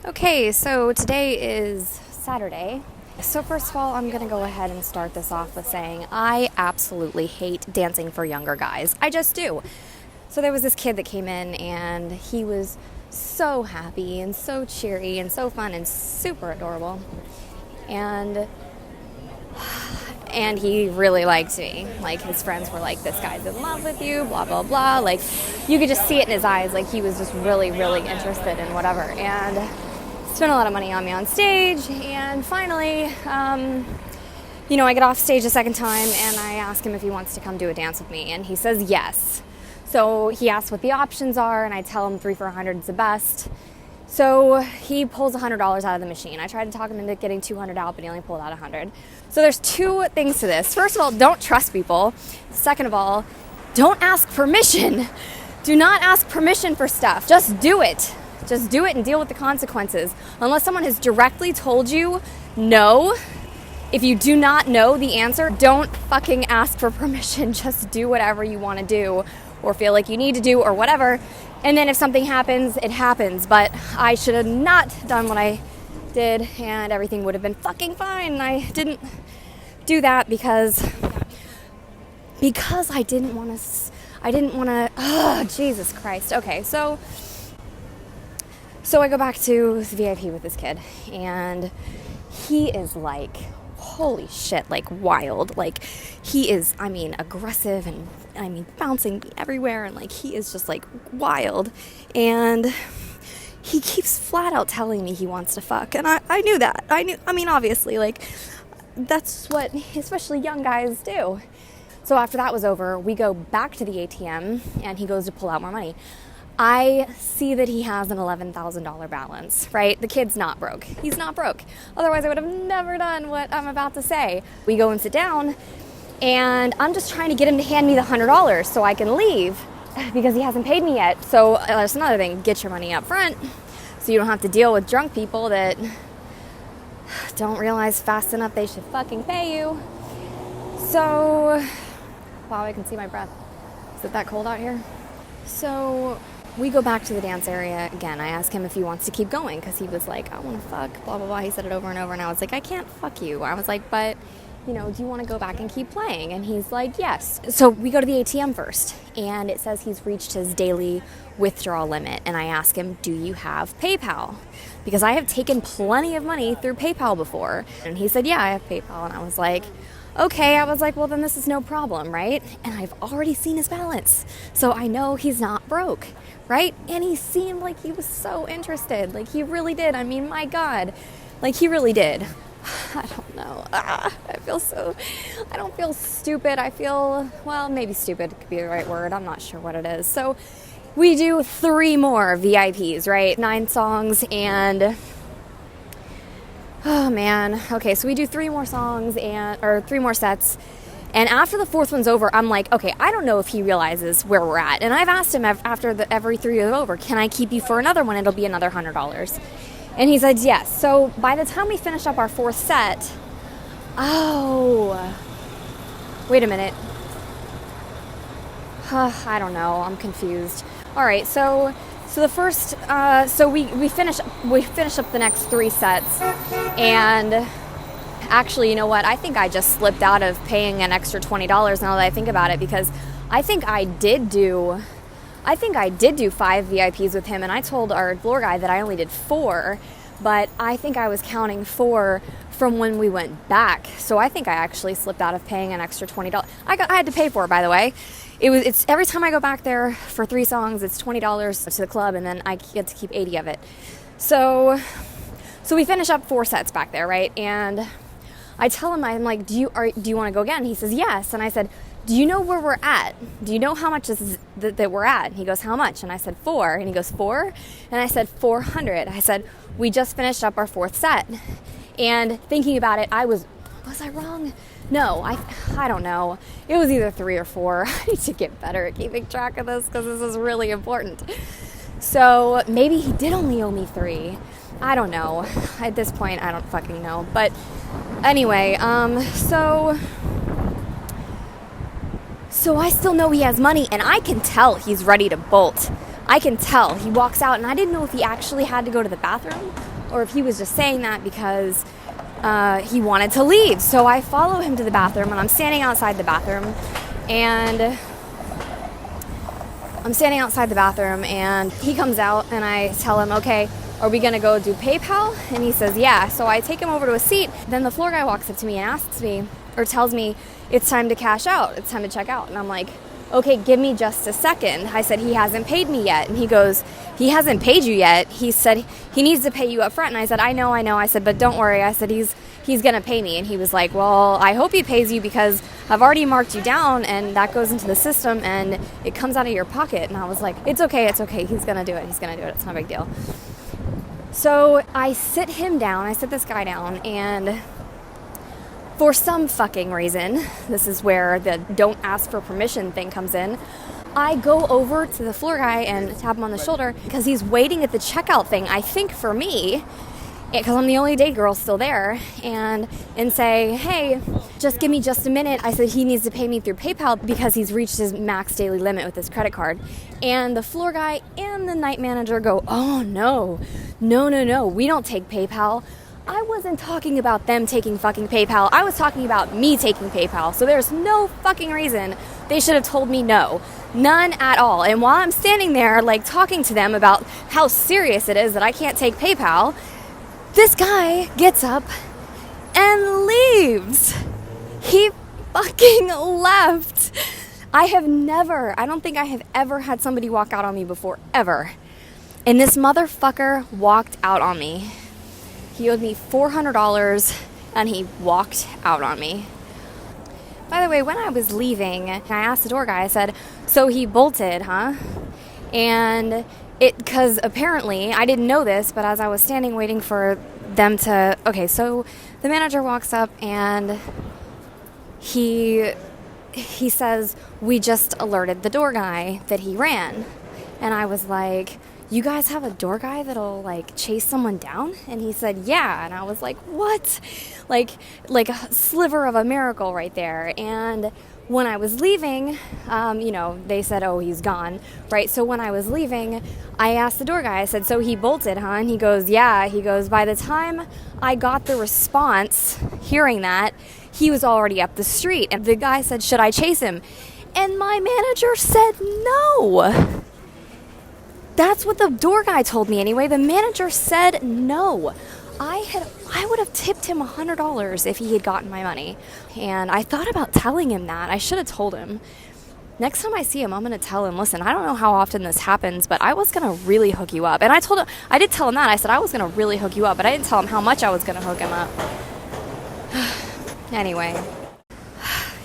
Okay, so today is Saturday. So first of all, I'm going to go ahead and start this off with saying I absolutely hate dancing for younger guys. I just do. So there was this kid that came in and he was so happy and so cheery and so fun and super adorable. And he really liked me. Like, his friends were like, this guy's in love with you, blah, blah, blah. Like, you could just see it in his eyes. Like, he was just really, really interested in whatever. And spent a lot of money on me on stage. And finally, I get off stage a second time and I ask him if he wants to come do a dance with me. And he says yes. So he asks what the options are, and I tell him 3 for $100 is the best. So he pulls $100 out of the machine. I tried to talk him into getting $200 out, but he only pulled out $100. So there's two things to this. First of all, don't trust people. Second of all, don't ask permission. Do not ask permission for stuff. Just do it. Just do it and deal with the consequences. Unless someone has directly told you no, if you do not know the answer, don't fucking ask for permission. Just do whatever you want to do or feel like you need to do or whatever. And then if something happens, it happens. But I should have not done what I did and everything would have been fucking fine. I didn't do that because I didn't want to, Jesus Christ. Okay, so I go back to the VIP with this kid and he is like, holy shit, like wild. Like, he is, aggressive and bouncing everywhere, and like he is just like wild. And he keeps flat out telling me he wants to fuck, and I knew that. Obviously, like, that's what especially young guys do. So after that was over, we go back to the ATM and he goes to pull out more money. I see that he has an $11,000 balance, right? The kid's not broke. He's not broke. Otherwise, I would have never done what I'm about to say. We go and sit down, and I'm just trying to get him to hand me the $100 so I can leave because he hasn't paid me yet. So that's another thing. Get your money up front so you don't have to deal with drunk people that don't realize fast enough they should fucking pay you. So, wow, I can see my breath. Is it that cold out here? So we go back to the dance area again. I ask him if he wants to keep going because he was like, I want to fuck, blah, blah, blah. He said it over and over, and I was like, I can't fuck you. I was like, but, do you want to go back and keep playing? And he's like, yes. So we go to the ATM first, and it says he's reached his daily withdrawal limit. And I ask him, do you have PayPal? Because I have taken plenty of money through PayPal before. And he said, yeah, I have PayPal. And I was like, okay. I was like, well, then this is no problem, right? And I've already seen his balance, so I know he's not broke, right? And he seemed like he was so interested. Like, he really did. My God. Like, he really did. I don't know. I don't feel stupid. I feel, well, maybe stupid could be the right word. I'm not sure what it is. So we do 3 more VIPs, right? 9 songs and... Oh man. Okay, so we do 3 more songs or 3 more sets. And after the 4th one's over, I'm like, okay, I don't know if he realizes where we're at. And I've asked him after every 3 is over, can I keep you for another one? It'll be another $100. And he said yes. So by the time we finish up our 4th set, wait a minute. I don't know. I'm confused. All right, so the first, we finish up the next 3 sets, and actually, you know what? I think I just slipped out of paying an extra $20 now that I think about it, because I think I did do 5 VIPs with him, and I told our floor guy that I only did 4, but I think I was counting 4 from when we went back, so I think I actually slipped out of paying an extra $20. I had to pay for it, by the way. It's every time I go back there for 3 songs, it's $20 to the club, and then I get to keep 80 of it. So we finish up 4 sets back there, right? And I tell him, I'm like, do you want to go again? He says yes. And I said, do you know where we're at? Do you know how much that we're at? And he goes, how much? And I said 4. And he goes, 4? And I said 400. I said, we just finished up our 4th set. And thinking about it, was I wrong? No, I don't know. It was either 3 or 4. I need to get better at keeping track of this because this is really important. So maybe he did only owe me 3. I don't know. At this point, I don't fucking know. But anyway, so I still know he has money, and I can tell he's ready to bolt. I can tell. He walks out, and I didn't know if he actually had to go to the bathroom or if he was just saying that because he wanted to leave. So I follow him to the bathroom, and I'm standing outside the bathroom, and he comes out, and I tell him, okay, are we going to go do PayPal? And he says, yeah. So I take him over to a seat. Then the floor guy walks up to me and asks me, or tells me, it's time to cash out. It's time to check out. And I'm like, okay, give me just a second. I said, he hasn't paid me yet. And he goes, he hasn't paid you yet. He said he needs to pay you up front. And I said, I know. I said, but don't worry. I said, he's going to pay me. And he was like, well, I hope he pays you because I've already marked you down and that goes into the system and it comes out of your pocket. And I was like, it's okay. He's going to do it. It's not a big deal. So I sit this guy down, and for some fucking reason, this is where the don't ask for permission thing comes in, I go over to the floor guy and tap him on the shoulder because he's waiting at the checkout thing, I think for me, because I'm the only day girl still there, and say, hey, just give me just a minute. I said he needs to pay me through PayPal because he's reached his max daily limit with his credit card. And the floor guy and the night manager go, oh, no, we don't take PayPal. I wasn't talking about them taking fucking PayPal. I was talking about me taking PayPal. So there's no fucking reason they should have told me no. None at all. And while I'm standing there, like, talking to them about how serious it is that I can't take PayPal, this guy gets up and leaves. He fucking left. I don't think I have ever had somebody walk out on me before, ever. And this motherfucker walked out on me. He owed me $400 and he walked out on me. By the way, when I was leaving, I asked the door guy, I said, so he bolted, huh? And because apparently, I didn't know this, but as I was standing waiting for them to, okay, so the manager walks up and he says, we just alerted the door guy that he ran. And I was like, you guys have a door guy that'll, like, chase someone down? And he said, yeah. And I was like, what? Like a sliver of a miracle right there. And when I was leaving, they said, oh, he's gone, right? So when I was leaving, I asked the door guy, I said, so he bolted, huh? And he goes, yeah. He goes, by the time I got the response, hearing that, he was already up the street. And the guy said, should I chase him? And my manager said no. That's what the door guy told me anyway. The manager said no. I would have tipped him $100 if he had gotten my money. And I thought about telling him that. I should have told him. Next time I see him, I'm going to tell him, listen, I don't know how often this happens, but I was going to really hook you up. And I did tell him that. I said I was going to really hook you up, but I didn't tell him how much I was going to hook him up. Anyway.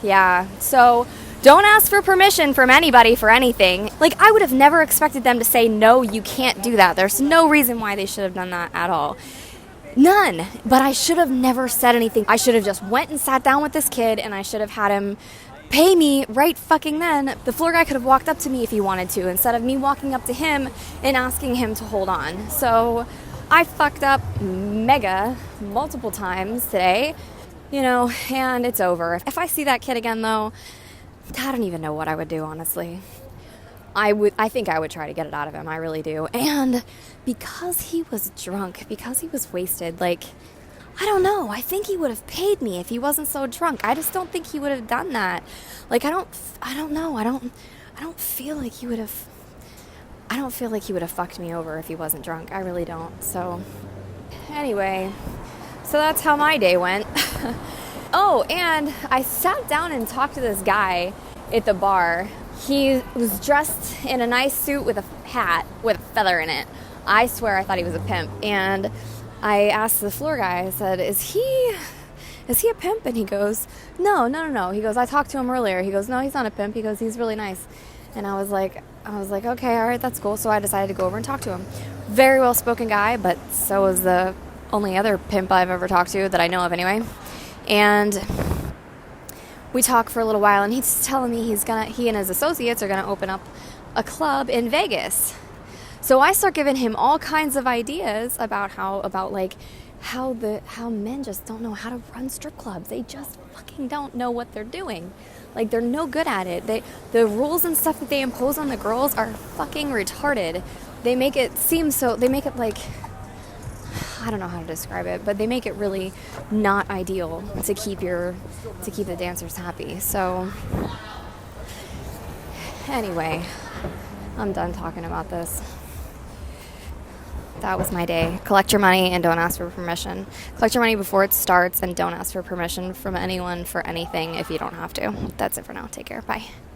Yeah, so don't ask for permission from anybody for anything. Like, I would have never expected them to say, no, you can't do that. There's no reason why they should have done that at all. None. But I should have never said anything. I should have just went and sat down with this kid, and I should have had him pay me right fucking then. The floor guy could have walked up to me if he wanted to, instead of me walking up to him and asking him to hold on. So I fucked up multiple times today, and it's over. If I see that kid again, though, I don't even know what I would do, honestly. I think I would try to get it out of him. I really do. And because he was drunk, because he was wasted, I don't know. I think he would have paid me if he wasn't so drunk. I just don't think he would have done that. I don't know. I don't feel like he would have. I don't feel like he would have fucked me over if he wasn't drunk. I really don't. So, anyway, so that's how my day went. Oh, and I sat down and talked to this guy at the bar. He was dressed in a nice suit with a hat with a feather in it. I swear I thought he was a pimp. And I asked the floor guy, I said, is he a pimp? And he goes, no. He goes, I talked to him earlier. He goes, no, he's not a pimp. He goes, he's really nice. And I was like, okay, all right, that's cool. So I decided to go over and talk to him. Very well-spoken guy, but so was the only other pimp I've ever talked to that I know of anyway. And we talked for a little while, and he's telling me he and his associates are gonna open up a club in Vegas. So I start giving him all kinds of ideas about how men just don't know how to run strip clubs. They just fucking don't know what they're doing. Like, they're no good at it. The rules and stuff that they impose on the girls are fucking retarded. They make it like, I don't know how to describe it, but they make it really not ideal to keep the dancers happy. So anyway, I'm done talking about this. That was my day. Collect your money and don't ask for permission. Collect your money before it starts and don't ask for permission from anyone for anything if you don't have to. That's it for now. Take care. Bye.